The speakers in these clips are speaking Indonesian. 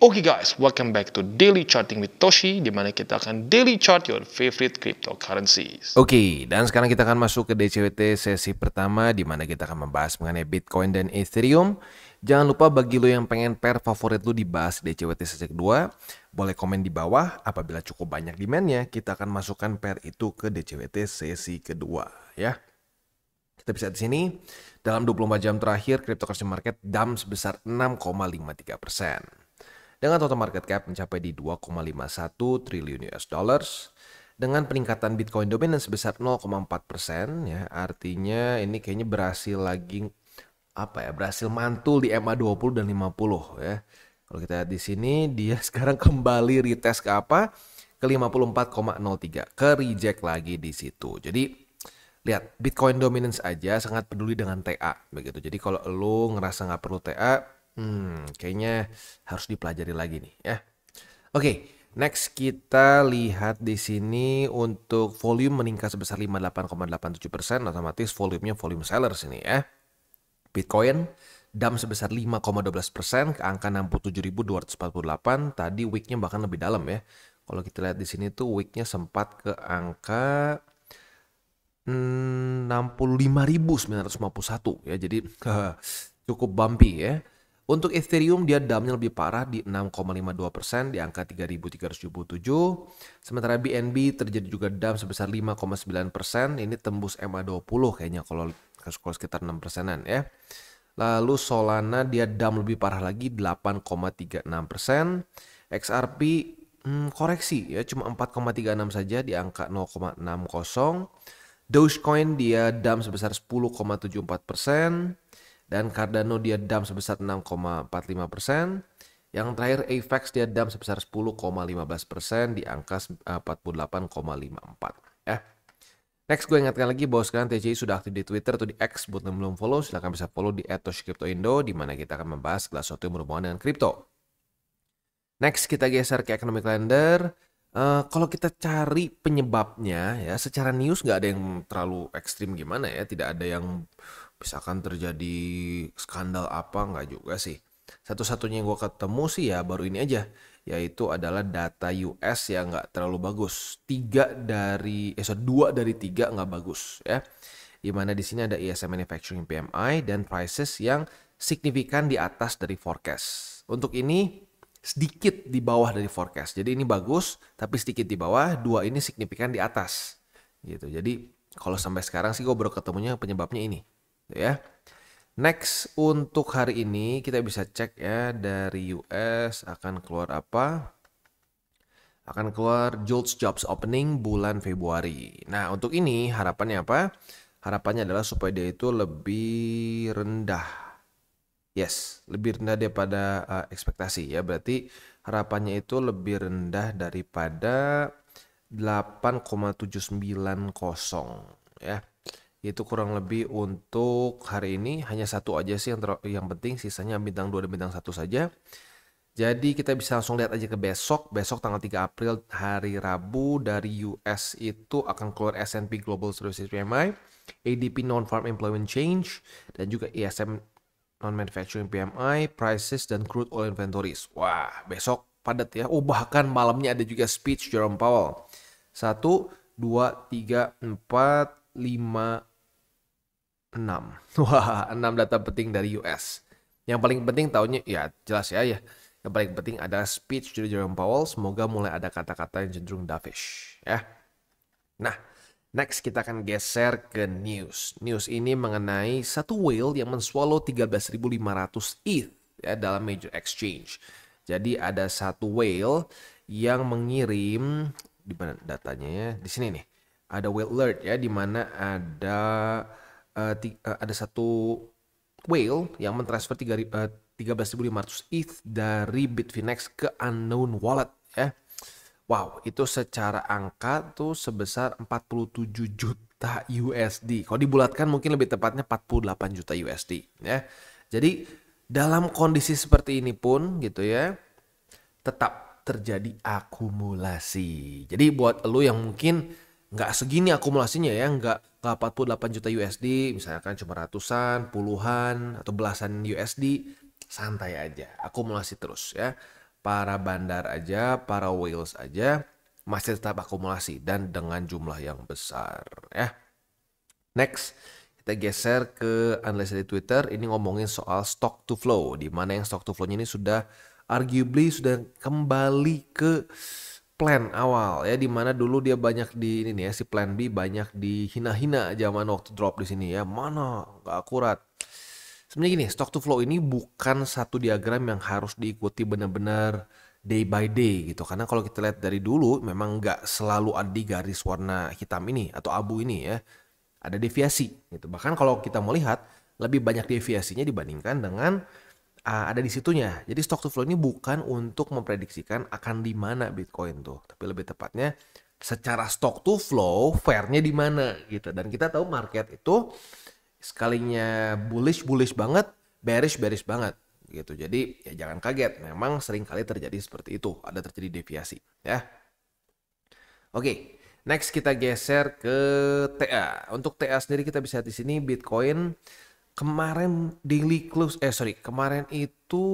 Oke guys, welcome back to Daily Charting with Toshi, di mana kita akan daily chart your favorite cryptocurrencies. Oke, dan sekarang kita akan masuk ke DCWT sesi pertama di mana kita akan membahas mengenai Bitcoin dan Ethereum. Jangan lupa bagi lo yang pengen pair favorit lo dibahas DCWT sesi kedua, boleh komen di bawah. Apabila cukup banyak demand-nya, kita akan masukkan pair itu ke DCWT sesi kedua ya. Kita bisa di sini dalam 24 jam terakhir cryptocurrency market dump sebesar 6,53%. Dengan total market cap mencapai di 2,51 triliun US dollars. Dengan peningkatan Bitcoin dominance sebesar 0,4% ya, artinya ini kayaknya berhasil lagi berhasil mantul di MA20 dan 50 ya. Kalau kita lihat di sini dia sekarang kembali retest ke apa? Ke 54,03, ke reject lagi di situ. Jadi lihat, Bitcoin dominance aja sangat peduli dengan TA begitu. Jadi kalau lo ngerasa nggak perlu TA, kayaknya harus dipelajari lagi nih ya. Oke, next kita lihat di sini untuk volume meningkat sebesar 58,87%, otomatis volumenya volume sellers ini ya. Bitcoin dump sebesar 5,12% ke angka 67.248. Tadi weeknya bahkan lebih dalam ya. Kalau kita lihat di sini tuh weeknya sempat ke angka 65.951 ya. Jadi cukup bumpy ya. Untuk Ethereum dia dumpnya lebih parah di 6,52% di angka 3.377. Sementara BNB terjadi juga dump sebesar 5,9%. Ini tembus MA20 kayaknya kalau sekitar 6%-an ya. Lalu Solana dia dump lebih parah lagi 8,36%. XRP koreksi ya, cuma 4,36 saja di angka 0,60. Dogecoin dia dump sebesar 10,74%. Dan Cardano dia dump sebesar 6,45%. Yang terakhir AVAX dia dump sebesar 10,15% di angka 48,54 ya. Next gue ingatkan lagi bahwa sekarang TCI sudah aktif di Twitter atau di X. Buat yang belum follow silahkan bisa follow di @toshicryptoindo, di mana kita akan membahas segala sesuatu yang berhubungan dengan kripto. Next kita geser ke economic calendar. Kalau kita cari penyebabnya ya, secara news nggak ada yang terlalu ekstrim gimana ya, tidak ada yang misalkan terjadi skandal apa, nggak juga sih. Satu-satunya yang gue ketemu sih ya baru ini aja, yaitu adalah data US yang nggak terlalu bagus. 2 dari 3 nggak bagus ya. Dimana di sini ada ISM Manufacturing PMI dan prices yang signifikan di atas dari forecast. Untuk ini sedikit di bawah dari forecast. Jadi ini bagus, tapi sedikit di bawah. 2 ini signifikan di atas. Gitu. Jadi kalau sampai sekarang sih gue baru ketemunya penyebabnya ini. Ya. Next untuk hari ini kita bisa cek ya dari US akan keluar apa? Akan keluar JOLTS Jobs Opening bulan Februari. Nah untuk ini harapannya apa? Harapannya adalah supaya dia itu lebih rendah. Yes, lebih rendah daripada ekspektasi ya. Berarti harapannya itu lebih rendah daripada 8,790 ya. Itu kurang lebih untuk hari ini hanya satu aja sih yang penting, sisanya bintang 2 dan bintang 1 saja. Jadi kita bisa langsung lihat aja ke besok. Besok tanggal 3 April hari Rabu dari US itu akan keluar S&P Global Services PMI, ADP Non-Farm Employment Change, dan juga ISM Non-Manufacturing PMI, Prices, dan Crude Oil Inventories. Wah, besok padat ya. Oh, bahkan malamnya ada juga speech Jerome Powell. 1, 2, 3, 4, 5, 6. Wah, 6 data penting dari US. Yang paling penting tahunnya, ya jelas ya. Yang paling penting ada speech dari Jerome Powell. Semoga mulai ada kata-kata yang cenderung dovish ya. Nah, next kita akan geser ke news. News ini mengenai satu whale yang menswallow 13.500 ETH ya dalam major exchange. Jadi ada satu whale yang mengirim, di mana datanya ya, di sini nih. Ada whale alert ya, di mana ada satu whale yang mentransfer 13.500 ETH dari Bitfinex ke unknown wallet ya. Wow, itu secara angka tuh sebesar 47 juta USD. Kalau dibulatkan mungkin lebih tepatnya 48 juta USD ya. Jadi dalam kondisi seperti ini pun gitu ya, tetap terjadi akumulasi. Jadi buat lo yang mungkin nggak segini akumulasinya ya, nggak 48 juta USD, misalkan cuma ratusan, puluhan, atau belasan USD, santai aja, akumulasi terus ya. para bandar aja, para whales aja masih tetap akumulasi dan dengan jumlah yang besar ya. Next, kita geser ke analisa di Twitter. Ini ngomongin soal stock to flow, di mana yang stock to flow-nya ini sudah arguably sudah kembali ke plan awal ya, di mana dulu dia banyak di ini nih ya, si plan B banyak dihina-hina zaman waktu drop di sini ya. Mana nggak akurat. Sebenarnya gini, stock to flow ini bukan satu diagram yang harus diikuti benar-benar day by day gitu. Karena kalau kita lihat dari dulu memang nggak selalu ada di garis warna hitam ini atau abu ini ya. Ada deviasi gitu. Bahkan kalau kita mau lihat lebih banyak deviasinya dibandingkan dengan ada di situnya. Jadi stock to flow ini bukan untuk memprediksikan akan di mana Bitcoin tuh, tapi lebih tepatnya secara stock to flow fairnya di mana gitu. Dan kita tahu market itu sekalinya bullish banget, bearish banget gitu. Jadi ya jangan kaget, memang sering kali terjadi seperti itu, ada terjadi deviasi ya. Oke, next kita geser ke TA. Untuk TA sendiri kita bisa lihat di sini Bitcoin kemarin kemarin itu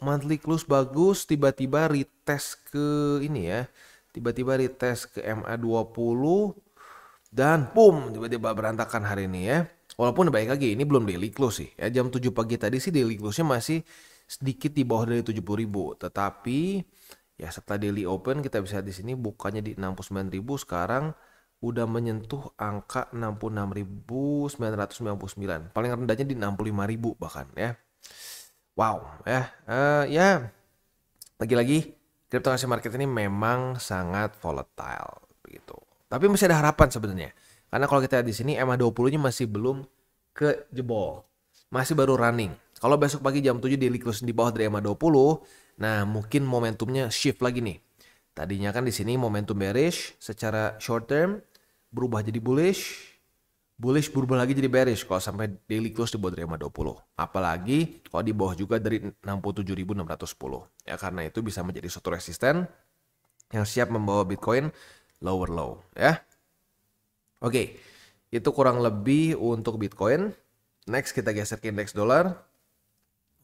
monthly close bagus, tiba-tiba retest ke ini ya. Tiba-tiba retest ke MA20 dan boom, tiba-tiba berantakan hari ini ya. Walaupun baik lagi ini belum daily close sih. Ya, jam 7 pagi tadi sih daily close-nya masih sedikit di bawah dari 70.000. Tetapi ya setelah daily open kita bisa lihat di sini bukannya di 69.000, sekarang udah menyentuh angka 66.999. Paling rendahnya di 65.000 bahkan ya. Wow ya. Ya lagi-lagi cryptocurrency market ini memang sangat volatile begitu. Tapi masih ada harapan sebenarnya. Karena kalau kita lihat di sini MA20-nya masih belum kejebol. Masih baru running. Kalau besok pagi jam 7 daily close di bawah dari MA20, nah mungkin momentumnya shift lagi nih. Tadinya kan di sini momentum bearish secara short term berubah jadi bullish berubah lagi jadi bearish kalau sampai daily close di bawah dari MA20. Apalagi kalau di bawah juga dari 67.610. Ya karena itu bisa menjadi suatu resisten yang siap membawa Bitcoin lower low ya. Oke, itu kurang lebih untuk Bitcoin. Next kita geser ke indeks dolar.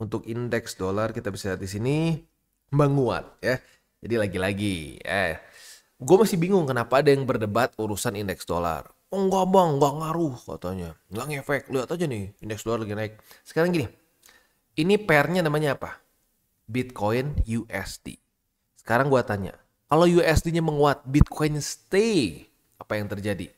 Untuk indeks dolar kita bisa lihat di sini menguat ya. Jadi lagi-lagi gue masih bingung kenapa ada yang berdebat urusan indeks dolar. Oh enggak bang, enggak ngaruh katanya. Enggak ngefek, lihat aja nih indeks dolar lagi naik. Sekarang gini, ini pairnya namanya apa? Bitcoin USD. Sekarang gue tanya, kalau USD-nya menguat, Bitcoin stay, apa yang terjadi?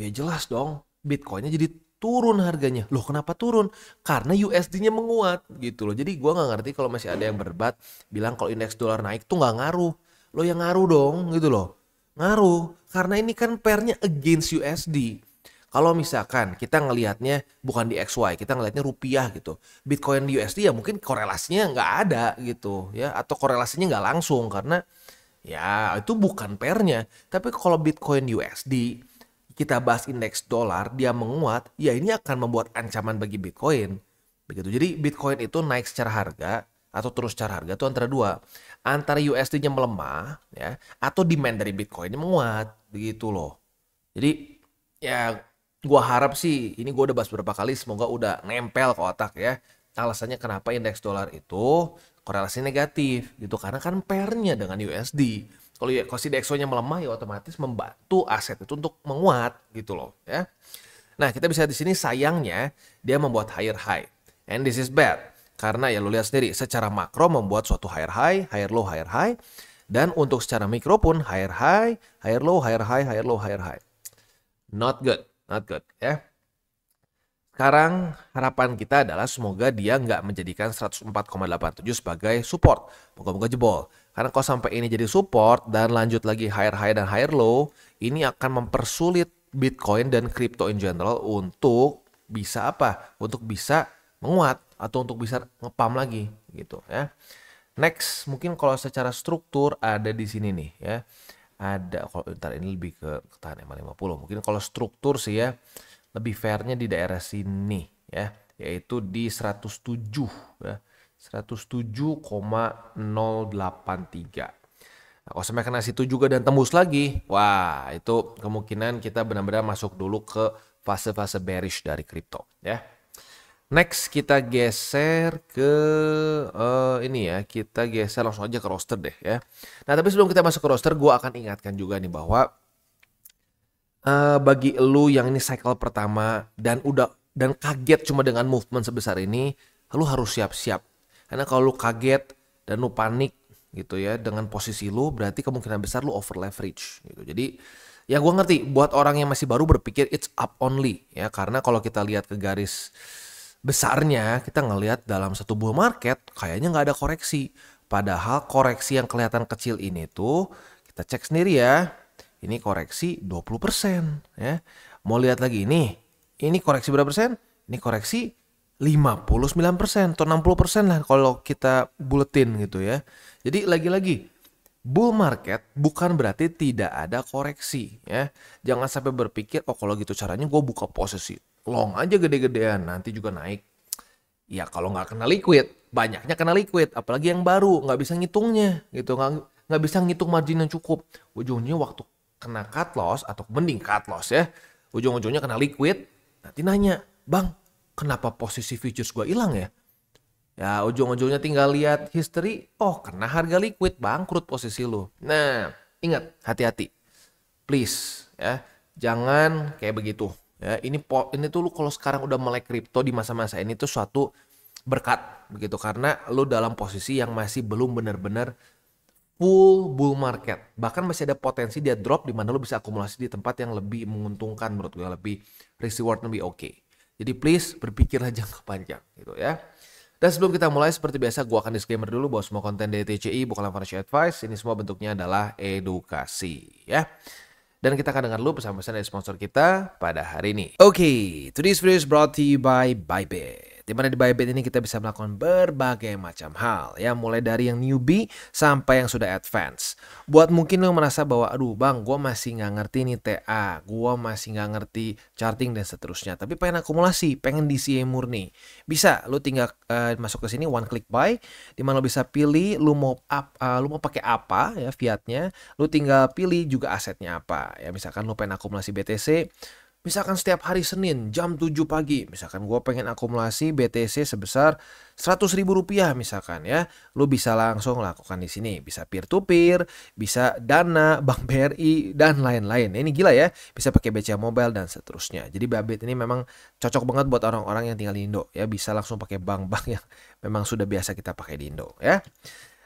Ya jelas dong, Bitcoinnya jadi turun harganya. Loh kenapa turun? Karena USD-nya menguat gitu loh. Jadi gue gak ngerti kalau masih ada yang berdebat bilang kalau indeks dolar naik tuh gak ngaruh. Lo yang ngaruh dong gitu loh. Ngaruh. Karena ini kan pairnya against USD. Kalau misalkan kita ngelihatnya bukan di XY, kita ngelihatnya rupiah gitu. Bitcoin di USD ya mungkin korelasinya nggak ada gitu ya. Atau korelasinya nggak langsung karena ya itu bukan pairnya. Tapi kalau Bitcoin USD kita bahas indeks dolar, dia menguat, ya ini akan membuat ancaman bagi Bitcoin. Begitu. Jadi Bitcoin itu naik secara harga atau turun secara harga itu antara dua. Antara USD-nya melemah ya atau demand dari Bitcoin-nya menguat. Begitu loh. Jadi ya gua harap sih, ini gua udah bahas beberapa kali, semoga udah nempel ke otak ya. Alasannya kenapa indeks dolar itu korelasi negatif gitu. Karena kan pairnya dengan USD. Kalau si DXY-nya melemah ya otomatis membantu aset itu untuk menguat gitu loh ya. Nah kita bisa di sini sayangnya dia membuat higher high and this is bad karena ya lo lihat sendiri secara makro membuat suatu higher high, higher low, higher high, dan untuk secara mikro pun higher high, higher low, higher high, higher low, higher high. Not good ya. Sekarang harapan kita adalah semoga dia nggak menjadikan 104,87 sebagai support. Moga-moga jebol. Karena kalau sampai ini jadi support dan lanjut lagi higher high dan higher low, ini akan mempersulit Bitcoin dan crypto in general untuk bisa apa? Untuk bisa menguat atau untuk bisa ngepam lagi gitu ya. Next, mungkin kalau secara struktur ada di sini nih ya. Ada kalau ntar ini lebih ke tahan MA50. Mungkin kalau struktur sih ya lebih fairnya di daerah sini ya, yaitu di 107 ya. 107,083. Nah, kalau sampai kena situ juga dan tembus lagi, wah itu kemungkinan kita benar-benar masuk dulu ke fase-fase bearish dari kripto ya. Next kita geser ke ini ya, kita geser langsung aja ke roster deh ya. Nah tapi sebelum kita masuk ke roster, gue akan ingatkan juga nih bahwa bagi lu yang ini cycle pertama dan kaget cuma dengan movement sebesar ini, lu harus siap-siap. Karena kalau lu kaget dan lu panik gitu ya dengan posisi lu, berarti kemungkinan besar lu over leverage gitu. Jadi ya gue ngerti buat orang yang masih baru berpikir it's up only ya, karena kalau kita lihat ke garis besarnya kita ngelihat dalam satu bull market kayaknya nggak ada koreksi. Padahal koreksi yang kelihatan kecil ini tuh kita cek sendiri ya. Ini koreksi 20% ya. Mau lihat lagi ini koreksi berapa persen? Ini koreksi 59% atau 60% lah kalau kita buletin gitu ya. Jadi lagi-lagi bull market bukan berarti tidak ada koreksi ya. Jangan sampai berpikir oh kalau gitu caranya gue buka posisi long aja gede-gedean nanti juga naik. Ya kalau nggak kena liquid, banyaknya kena liquid, apalagi yang baru nggak bisa ngitungnya gitu, nggak bisa ngitung margin yang cukup. Ujungnya waktu kena cut loss atau mending cut loss ya, ujung-ujungnya kena liquid, nanti nanya, bang kenapa posisi futures gue hilang ya? Ya ujung-ujungnya tinggal lihat history, oh kena harga liquid, bangkrut posisi lu. Nah ingat hati-hati, please ya, jangan kayak begitu. Ya, ini tuh lu kalau sekarang udah melek kripto di masa-masa ini tuh suatu berkat begitu karena lu dalam posisi yang masih belum benar-benar full bull market. Bahkan masih ada potensi dia drop di mana lu bisa akumulasi di tempat yang lebih menguntungkan menurut gue, lebih risk reward lebih oke. Jadi please berpikirlah jangka panjang gitu ya. Dan sebelum kita mulai seperti biasa gue akan disclaimer dulu bahwa semua konten dari TCI bukanlah financial advice, ini semua bentuknya adalah edukasi ya. Dan kita akan dengar dulu pesan-pesan dari sponsor kita pada hari ini. Oke, today's video is brought to you by Bybit. Dimana di Bybit ini kita bisa melakukan berbagai macam hal. Ya, mulai dari yang newbie sampai yang sudah advance. Buat mungkin lo merasa bahwa, aduh bang, gue masih nggak ngerti nih TA. Gue masih nggak ngerti charting dan seterusnya. Tapi pengen akumulasi, pengen DCA murni. Bisa, lo tinggal masuk ke sini, one click buy. Dimana lo bisa pilih, lo mau pakai apa ya fiatnya. Lo tinggal pilih juga asetnya apa. Ya misalkan lu pengen akumulasi BTC, misalkan setiap hari Senin jam 7 pagi, misalkan gue pengen akumulasi BTC sebesar 100.000 rupiah misalkan ya, lu bisa langsung lakukan di sini, bisa peer to peer, bisa Dana, Bank BRI dan lain-lain. Ini gila ya, bisa pakai BCA Mobile dan seterusnya. Jadi Bybit ini memang cocok banget buat orang-orang yang tinggal di Indo ya, bisa langsung pakai bank-bank yang memang sudah biasa kita pakai di Indo ya.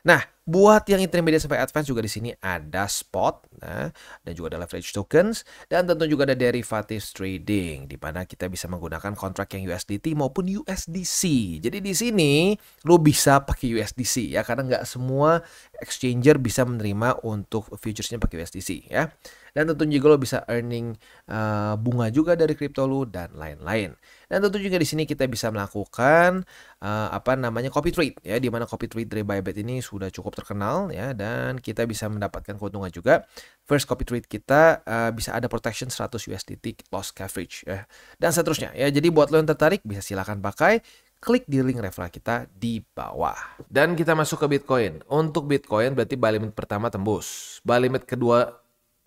Nah, buat yang intermediate sampai advance juga di sini ada spot, nah, dan juga ada leverage tokens, dan tentu juga ada derivatives trading, di mana kita bisa menggunakan kontrak yang USDT maupun USDC. Jadi di sini lo bisa pakai USDC ya, karena nggak semua exchanger bisa menerima untuk futuresnya pakai USDC ya. Dan tentunya juga lo bisa earning bunga juga dari kripto lo dan lain-lain. Dan tentu juga di sini kita bisa melakukan copy trade ya, di mana copy trade dari Bybit ini sudah cukup terkenal ya, dan kita bisa mendapatkan keuntungan juga. First copy trade kita bisa ada protection 100 USDT loss coverage ya, dan seterusnya ya. Jadi buat lo yang tertarik bisa silakan pakai, klik di link referral kita di bawah. Dan kita masuk ke Bitcoin. Untuk Bitcoin berarti buy limit pertama tembus, buy limit kedua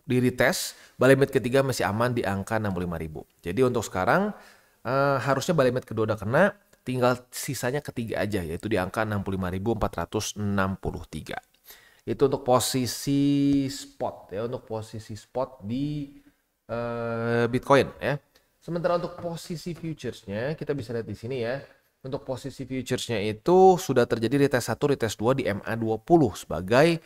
di retest, buy limit ketiga masih aman di angka 65.000. Jadi untuk sekarang harusnya buy limit kedua udah kena, tinggal sisanya ketiga aja, yaitu di angka 65.463. Itu untuk posisi spot ya, untuk posisi spot di Bitcoin ya. Sementara untuk posisi futuresnya kita bisa lihat di sini ya. Untuk posisi futuresnya itu sudah terjadi retest 1, retest 2 di MA20 sebagai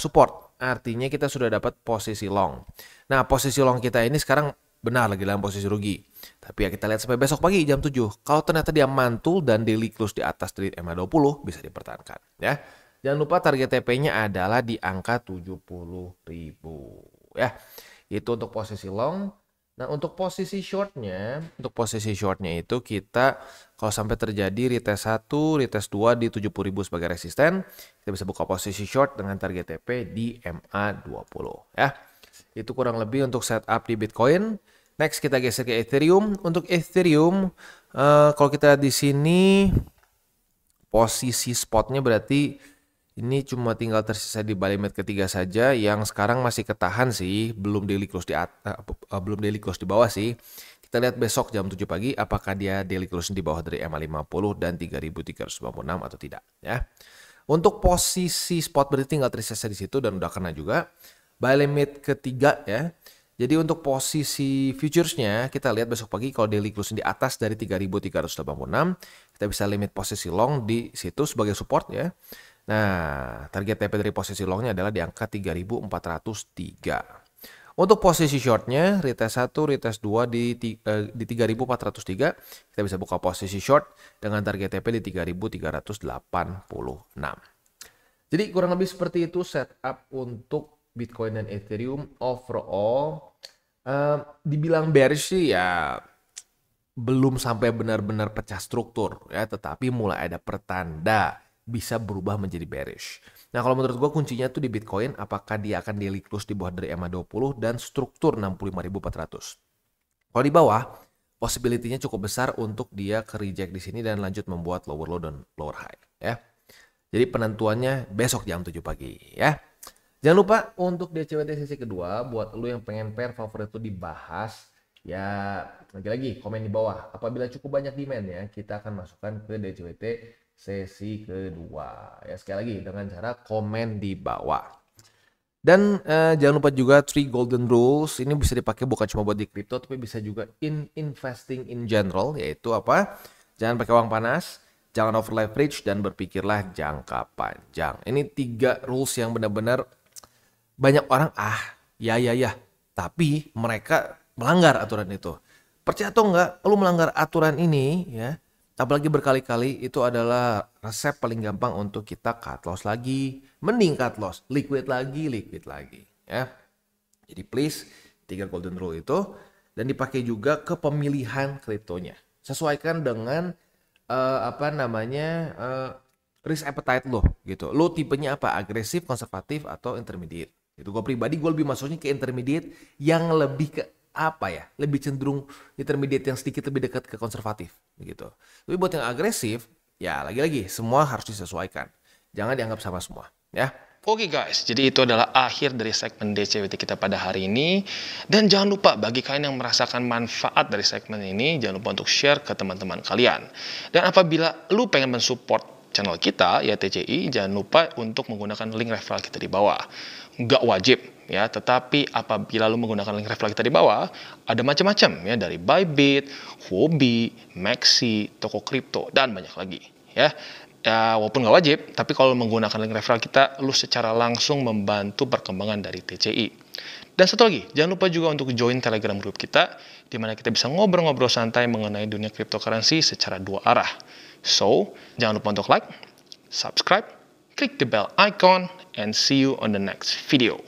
support. Artinya kita sudah dapat posisi long. Nah, posisi long kita ini sekarang benar lagi dalam posisi rugi. Tapi ya kita lihat sampai besok pagi jam 7. Kalau ternyata dia mantul dan daily close di atas dari MA20 bisa dipertahankan ya. Jangan lupa target TP-nya adalah di angka 70.000 ya. Itu untuk posisi long. Nah, untuk posisi shortnya itu kita kalau sampai terjadi retest 1, retest 2 di 70.000 sebagai resisten, kita bisa buka posisi short dengan target TP di MA20 ya. Itu kurang lebih untuk setup di Bitcoin. Next kita geser ke Ethereum. Untuk Ethereum, kalau kita di sini posisi spotnya berarti ini cuma tinggal tersisa di buy limit ketiga saja, yang sekarang masih ketahan sih, belum daily close di bawah sih. Kita lihat besok jam 7 pagi apakah dia daily closing di bawah dari EMA 50 dan 3.396 atau tidak ya. Untuk posisi spot berarti tinggal tersisa di situ dan udah kena juga. Buy limit ketiga ya. Jadi untuk posisi futuresnya kita lihat besok pagi kalau daily closing di atas dari 3.386 kita bisa limit posisi long di situ sebagai support ya. Nah, target TP dari posisi longnya adalah di angka 3.403. Untuk posisi shortnya, retest 1, retest 2 di 3.403. Kita bisa buka posisi short dengan target TP di 3.386. Jadi kurang lebih seperti itu setup untuk Bitcoin dan Ethereum. Overall, dibilang bearish sih ya belum sampai benar-benar pecah struktur ya, tetapi mulai ada pertanda bisa berubah menjadi bearish. Nah kalau menurut gue kuncinya tuh di Bitcoin apakah dia akan daily close di bawah dari EMA 20 dan struktur 65.400. Kalau di bawah possibility-nya cukup besar untuk dia ke reject di sini dan lanjut membuat lower low dan lower high ya. Jadi penentuannya besok jam 7 pagi ya. Jangan lupa untuk DCWT sesi kedua buat lu yang pengen pair favorit itu dibahas ya, lagi-lagi komen di bawah. Apabila cukup banyak demand ya, kita akan masukkan ke DCWT sesi kedua ya, sekali lagi dengan cara komen di bawah. Dan jangan lupa juga 3 golden rules ini bisa dipakai bukan cuma buat di crypto tapi bisa juga in investing in general, yaitu apa? Jangan pakai uang panas, jangan over leverage, dan berpikirlah jangka panjang. Ini 3 rules yang benar-benar banyak orang ya tapi mereka melanggar aturan itu. Percaya atau enggak, lu melanggar aturan ini ya, apalagi berkali-kali, itu adalah resep paling gampang untuk kita cut loss lagi. Mending cut loss, liquid lagi ya. Jadi please 3 golden rule itu, dan dipakai juga ke pemilihan kriptonya. Sesuaikan dengan risk appetite lo gitu. Lo tipenya apa? Agresif, konservatif, atau intermediate. Itu gue pribadi gue lebih masuknya ke intermediate yang lebih ke lebih cenderung intermediate yang sedikit lebih dekat ke konservatif begitu. Tapi buat yang agresif, ya lagi-lagi semua harus disesuaikan. Jangan dianggap sama semua, ya. Oke guys, jadi itu adalah akhir dari segmen DCWT kita pada hari ini. Dan jangan lupa bagi kalian yang merasakan manfaat dari segmen ini, jangan lupa untuk share ke teman-teman kalian. Dan apabila lu pengen mensupport channel kita, ya TCI, jangan lupa untuk menggunakan link referral kita di bawah. Nggak wajib ya, tetapi apabila lu menggunakan link referral kita di bawah, ada macam-macam ya, dari Bybit, Huobi, Maxi, toko kripto, dan banyak lagi ya. Ya, walaupun nggak wajib, tapi kalau menggunakan link referral kita, lu secara langsung membantu perkembangan dari TCI. Dan satu lagi, jangan lupa juga untuk join Telegram group kita, di mana kita bisa ngobrol-ngobrol santai mengenai dunia cryptocurrency secara 2 arah. So, jangan lupa untuk like, subscribe, click the bell icon, and see you on the next video.